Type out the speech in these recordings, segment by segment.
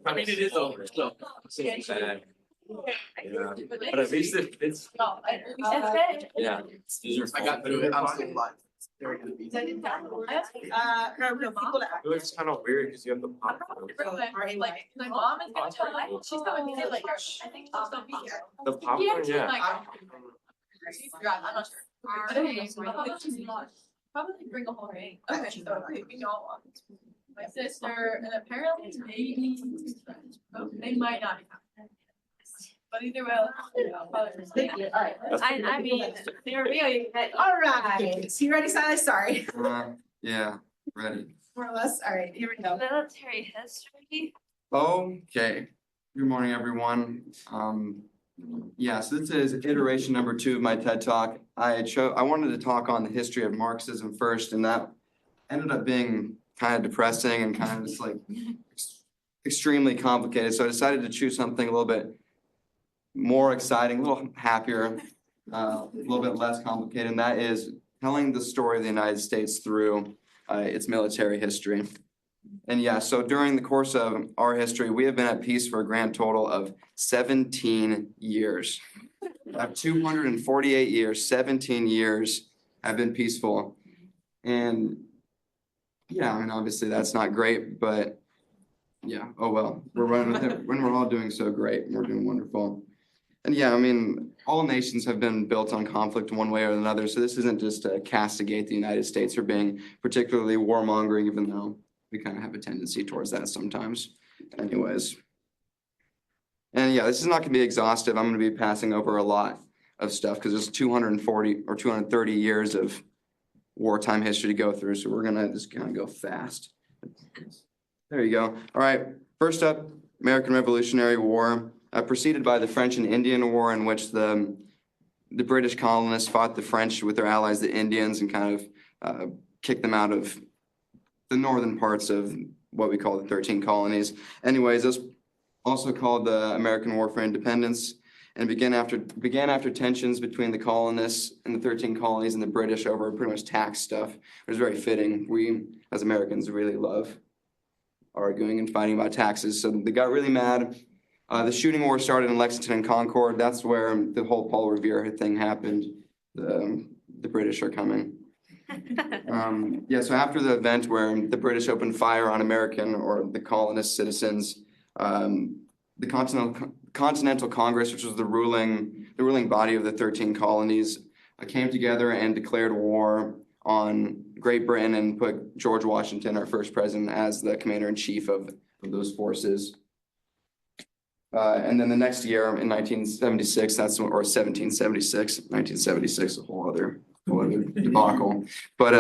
I mean, it is over, so. It's sad. Yeah, but at least it's, yeah. I got through it. I'm still alive. They're gonna be. It looks kind of weird because you have the popcorn. Like my mom is gonna tell me, she's coming to like, I think she's gonna be here. The popcorn, yeah. I'm not sure. But anyways, probably bring a whole ring. Okay, so we don't want my sister and apparently maybe they might not be coming. But either way, alright. I mean, they're really. Alright, so you ready, Silas? Sorry, Yeah, ready. more or less. Alright, here we go. Military history. Okay, good morning, everyone. Yeah, so this is iteration number 2 of my TED Talk. I wanted to talk on the history of Marxism first, and that ended up being kind of depressing and kind of just like extremely complicated. So I decided to choose something a little bit more exciting, a little happier, a little bit less complicated, and that is telling the story of the United States through its military history. And yeah, so during the course of our history, we have been at peace for a grand total of 17 years. Of 248 years, 17 years have been peaceful. And yeah, I mean, obviously that's not great, but yeah, oh well, we're running with it when we're all doing so great, we're doing wonderful. And yeah, I mean, all nations have been built on conflict one way or another, so this isn't just to castigate the United States for being particularly warmongering, even though we kind of have a tendency towards that sometimes. Anyways. And yeah, this is not gonna be exhaustive. I'm gonna be passing over a lot of stuff because there's 240 or 230 years of wartime history to go through, so we're gonna just kind of go fast. There you go. All right, first up, American Revolutionary War, preceded by the French and Indian War, in which the British colonists fought the French with their allies, the Indians, and kind of kicked them out of the northern parts of what we call the 13 colonies. Anyways, this also called the American War for Independence, and began after tensions between the colonists and the 13 colonies and the British over pretty much tax stuff. It was very fitting. We, as Americans, really love arguing and fighting about taxes, so they got really mad. The shooting war started in Lexington and Concord. That's where the whole Paul Revere thing happened. The British are coming. Yeah, so after the event where the British opened fire on American or the colonist citizens, the Continental Congress, which was the ruling body of the 13 colonies, came together and declared war on Great Britain and put George Washington, our first president, as the commander-in-chief of those forces. And then the next year in 1976, or 1776, 1976, a whole other debacle. But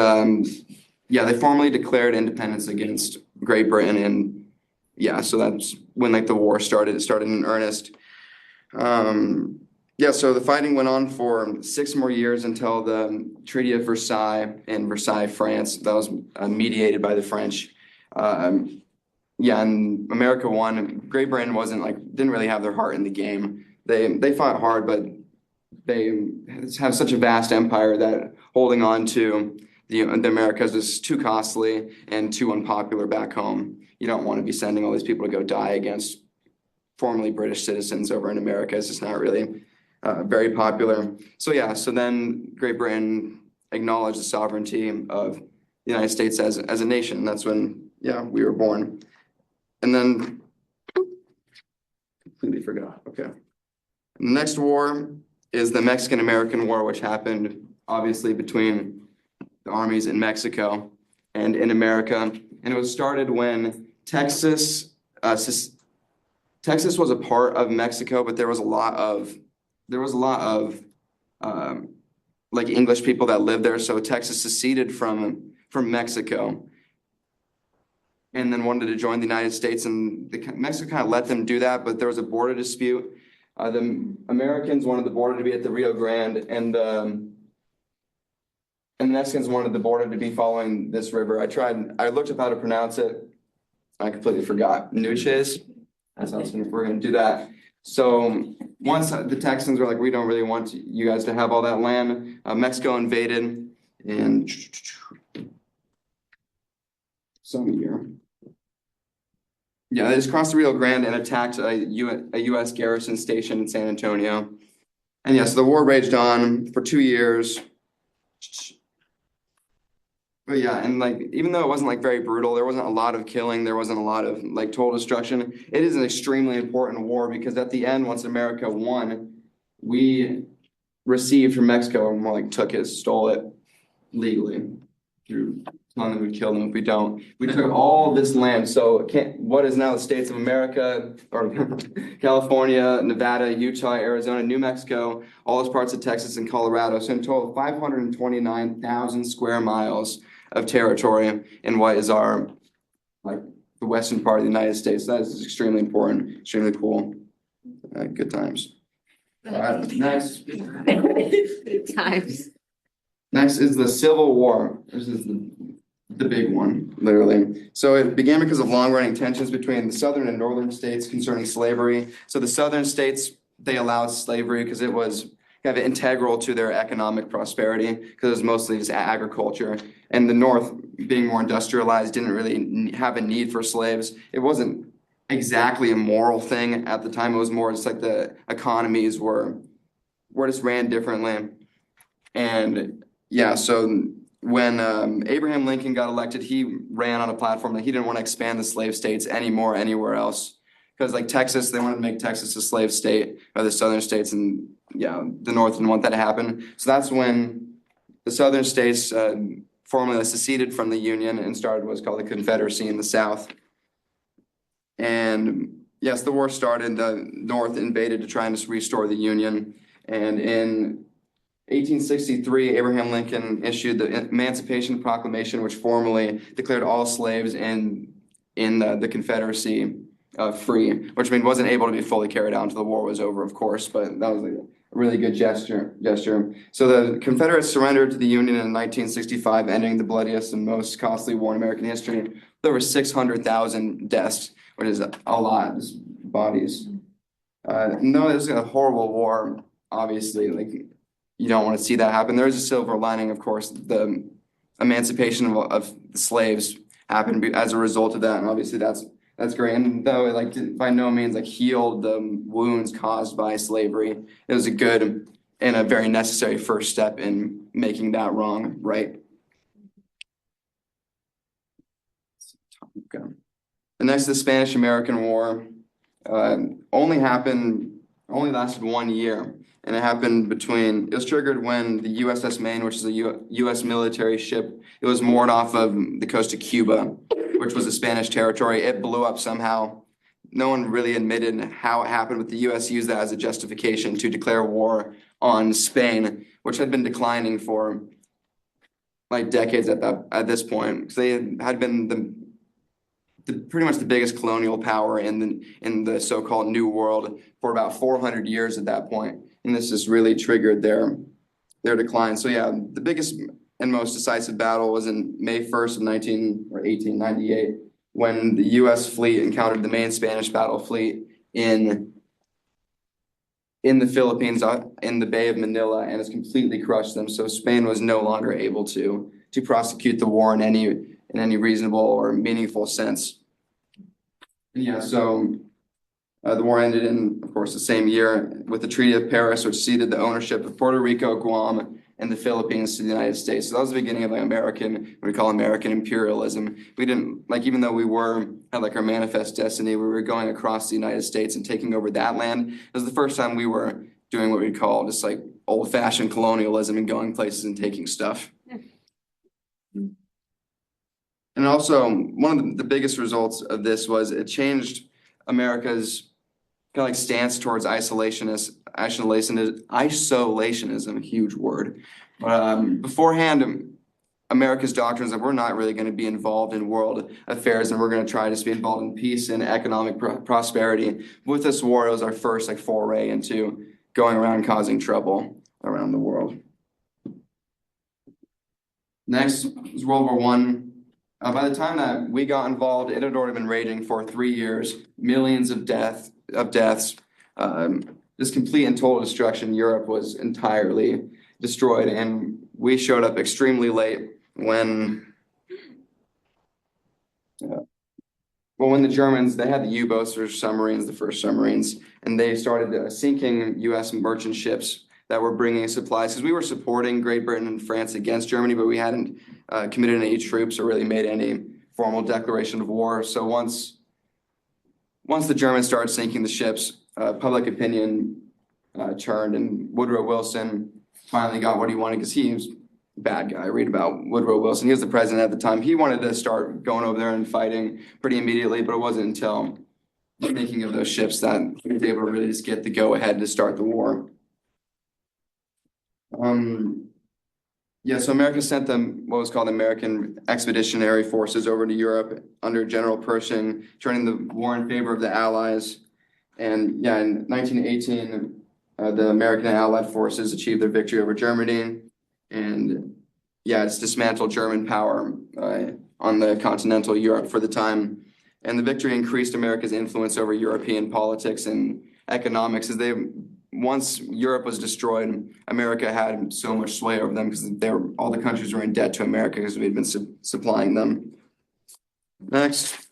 yeah, they formally declared independence against Great Britain, and yeah, so that's when like the war started. It started in earnest. Yeah, so the fighting went on for 6 more years until the Treaty of Versailles in Versailles, France. That was mediated by the French. Yeah, and America won. Great Britain didn't really have their heart in the game. They fought hard, but they have such a vast empire that holding on to the Americas is too costly and too unpopular back home. You don't want to be sending all these people to go die against formerly British citizens over in America. It's just not really very popular. So yeah, so then Great Britain acknowledged the sovereignty of the United States as a nation. That's when, yeah, we were born. And then, completely forgot, okay. The next war is the Mexican-American War, which happened obviously between the armies in Mexico and in America. And it was started when Texas was a part of Mexico, but there was a lot of like English people that lived there. So Texas seceded from Mexico and then wanted to join the United States, and Mexico kind of let them do that, but there was a border dispute. The Americans wanted the border to be at the Rio Grande, and the Mexicans wanted the border to be following this river. I looked up how to pronounce it. I completely forgot. Nueces. We're gonna do that. So once the Texans were like, we don't really want you guys to have all that land, Mexico invaded in some year. Yeah, they just crossed the Rio Grande and attacked a US garrison station in San Antonio. And yes, the war raged on for 2 years. But yeah, and like even though it wasn't like very brutal, there wasn't a lot of killing, there wasn't a lot of like total destruction. It is an extremely important war because at the end, once America won, we received from Mexico and more like took it, stole it legally through telling them we'd kill them if we don't. We took all this land, so what is now the states of America or California, Nevada, Utah, Arizona, New Mexico, all those parts of Texas and Colorado. So in total, 529,000 square miles of territory in what is our like the western part of the United States. That is extremely important, extremely cool. Good times. All right, next. Times. Next is the Civil War. This is the big one, literally. So it began because of long-running tensions between the southern and northern states concerning slavery. So the southern states, they allowed slavery because it was kind of integral to their economic prosperity because it was mostly just agriculture. And the north, being more industrialized, didn't really have a need for slaves. It wasn't exactly a moral thing at the time. It was more just like the economies were just ran differently. And yeah, so when Abraham Lincoln got elected, he ran on a platform that he didn't want to expand the slave states anymore anywhere else. Because like Texas, they wanted to make Texas a slave state, or the southern states, and yeah, the north didn't want that to happen. So that's when the southern states formally seceded from the Union and started what's called the Confederacy in the South. And yes, the war started. The North invaded to try and restore the Union. And in 1863, Abraham Lincoln issued the Emancipation Proclamation, which formally declared all slaves in the Confederacy free, which I mean wasn't able to be fully carried out until the war was over, of course, but that was a really good gesture. So the Confederates surrendered to the Union in 1965, ending the bloodiest and most costly war in American history. There were 600,000 deaths, which is a lot, just bodies. No, it was a horrible war, obviously, like you don't want to see that happen. There is a silver lining, of course. The emancipation of the slaves happened as a result of that, and obviously that's great. And though it like by no means like healed the wounds caused by slavery, it was a good and a very necessary first step in making that wrong right. Okay. The next, the Spanish-American War, only lasted 1 year. And it was triggered when the USS Maine, which is a US military ship, it was moored off of the coast of Cuba, which was a Spanish territory. It blew up somehow. No one really admitted how it happened, but the US used that as a justification to declare war on Spain, which had been declining for like decades at this point, because they had been pretty much the biggest colonial power in the so-called New World for about 400 years at that point. And this just really triggered their decline. So yeah, the biggest and most decisive battle was in May 1st of 1898, when the US fleet encountered the main Spanish battle fleet in the Philippines, in the Bay of Manila, and has completely crushed them. So Spain was no longer able to prosecute the war in any reasonable or meaningful sense. And yeah, so the war ended in, of course, the same year with the Treaty of Paris, which ceded the ownership of Puerto Rico, Guam, and the Philippines to the United States. So that was the beginning of like what we call American imperialism. We didn't like, even though we had like our manifest destiny, we were going across the United States and taking over that land. It was the first time we were doing what we call just like old-fashioned colonialism and going places and taking stuff. And also, one of the biggest results of this was it changed America's kind of like stance towards isolationism, a huge word. Beforehand, America's doctrines that we're not really going to be involved in world affairs, and we're going to try to be involved in peace and economic prosperity. With this war, it was our first like foray into going around causing trouble around the world. Next is World War I. By the time that we got involved, it had already been raging for 3 years, millions of deaths, this complete and total destruction. Europe was entirely destroyed, and we showed up extremely late when well, when the Germans, they had the U-boats or submarines, the first submarines, and they started sinking US merchant ships that were bringing supplies, because we were supporting Great Britain and France against Germany, but we hadn't committed any troops or really made any formal declaration of war. So once the Germans started sinking the ships, public opinion turned, and Woodrow Wilson finally got what he wanted, because he was a bad guy. Read about Woodrow Wilson. He was the president at the time. He wanted to start going over there and fighting pretty immediately, but it wasn't until the sinking of those ships that he was able to really just get the go-ahead to start the war. Yeah, so America sent them what was called American Expeditionary Forces over to Europe under General Pershing, joining the war in favor of the Allies. And yeah, in 1918, the American and Allied forces achieved their victory over Germany. And yeah, it's dismantled German power on the continental Europe for the time. And the victory increased America's influence over European politics and economics, as once Europe was destroyed, America had so much sway over them because all the countries were in debt to America because we had been supplying them. Next.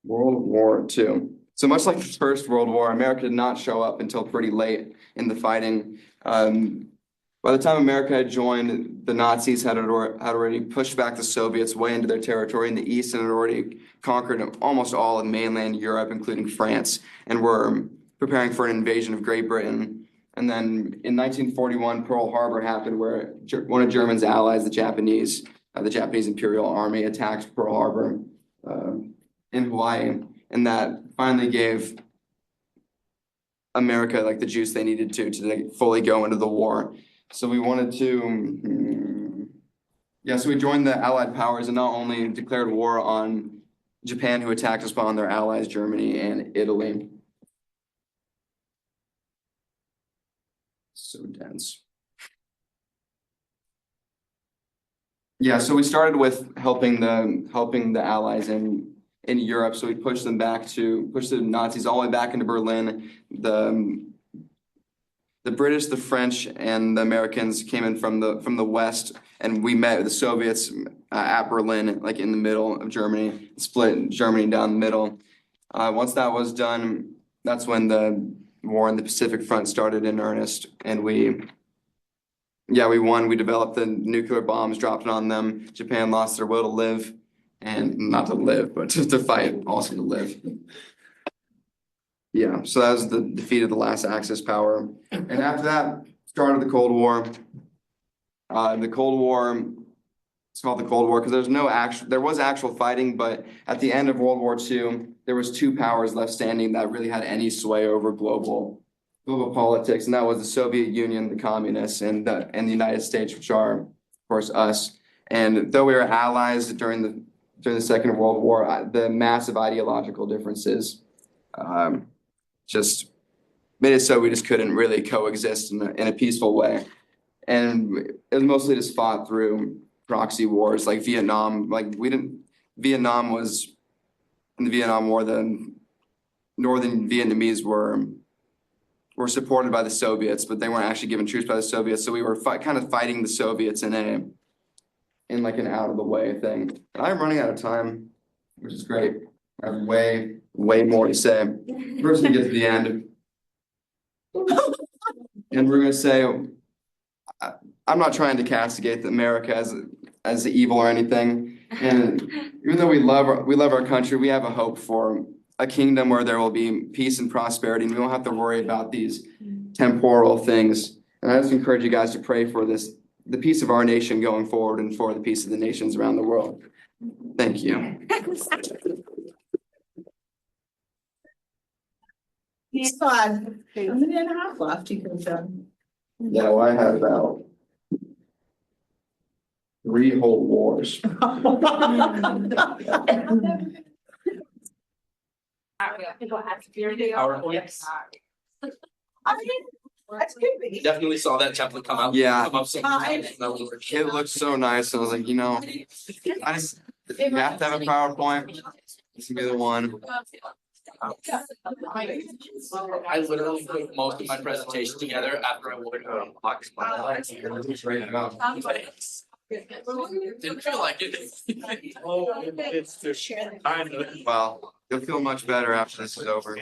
World War II. So much like the First World War, America did not show up until pretty late in the fighting. By the time America had joined, the Nazis had already pushed back the Soviets way into their territory in the east and had already conquered almost all of mainland Europe, including France, and were preparing for an invasion of Great Britain. And then in 1941, Pearl Harbor happened, where one of Germany's allies, the Japanese Imperial Army, attacked Pearl Harbor in Hawaii, and that finally gave America like the juice they needed to fully go into the war. So we wanted to, so we joined the Allied powers and not only declared war on Japan, who attacked us, but on their allies, Germany and Italy. So dense. Yeah, so we started with helping the allies in Europe. So we pushed the Nazis all the way back into Berlin. The British, the French, and the Americans came in from the west, and we met with the Soviets at Berlin, like in the middle of Germany, split Germany down the middle. Once that was done, that's when the war in the Pacific Front started in earnest, and we won. We developed the nuclear bombs, dropped it on them. Japan lost their will to live, and not to live, but to fight, also to live. Yeah, so that was the defeat of the last Axis power. And after that, started the Cold War. The Cold War, it's called the Cold War because there was actual fighting, but at the end of World War II, there was two powers left standing that really had any sway over global politics, and that was the Soviet Union, the communists, and the United States, which are, of course, us. And though we were allies during the Second World War, the massive ideological differences just made it so we just couldn't really coexist in a peaceful way. And it was mostly just fought through proxy wars like Vietnam. Vietnam was, in the Vietnam War, the northern Vietnamese were supported by the Soviets, but they weren't actually given troops by the Soviets. So we were kind of fighting the Soviets in like an out of the way thing. And I'm running out of time, which is great. I have way more to say. First, we get to the end. And we're going to say, I'm not trying to castigate America as evil or anything. And even though we love our country, we have a hope for a kingdom where there will be peace and prosperity, and we won't have to worry about these temporal things. And I just encourage you guys to pray for the peace of our nation going forward and for the peace of the nations around the world. Thank you. You still have a minute and a half left. You could have done. Yeah, well, I have about 3 whole wars. That's good. Definitely saw that template come out. Yeah. Come up so- It looks so nice. I was like, you have to have a PowerPoint. This would be the one. I literally put most of my presentation together after I would. Didn't feel like it. Oh, it's just kind of. Well, you'll feel much better after this is over.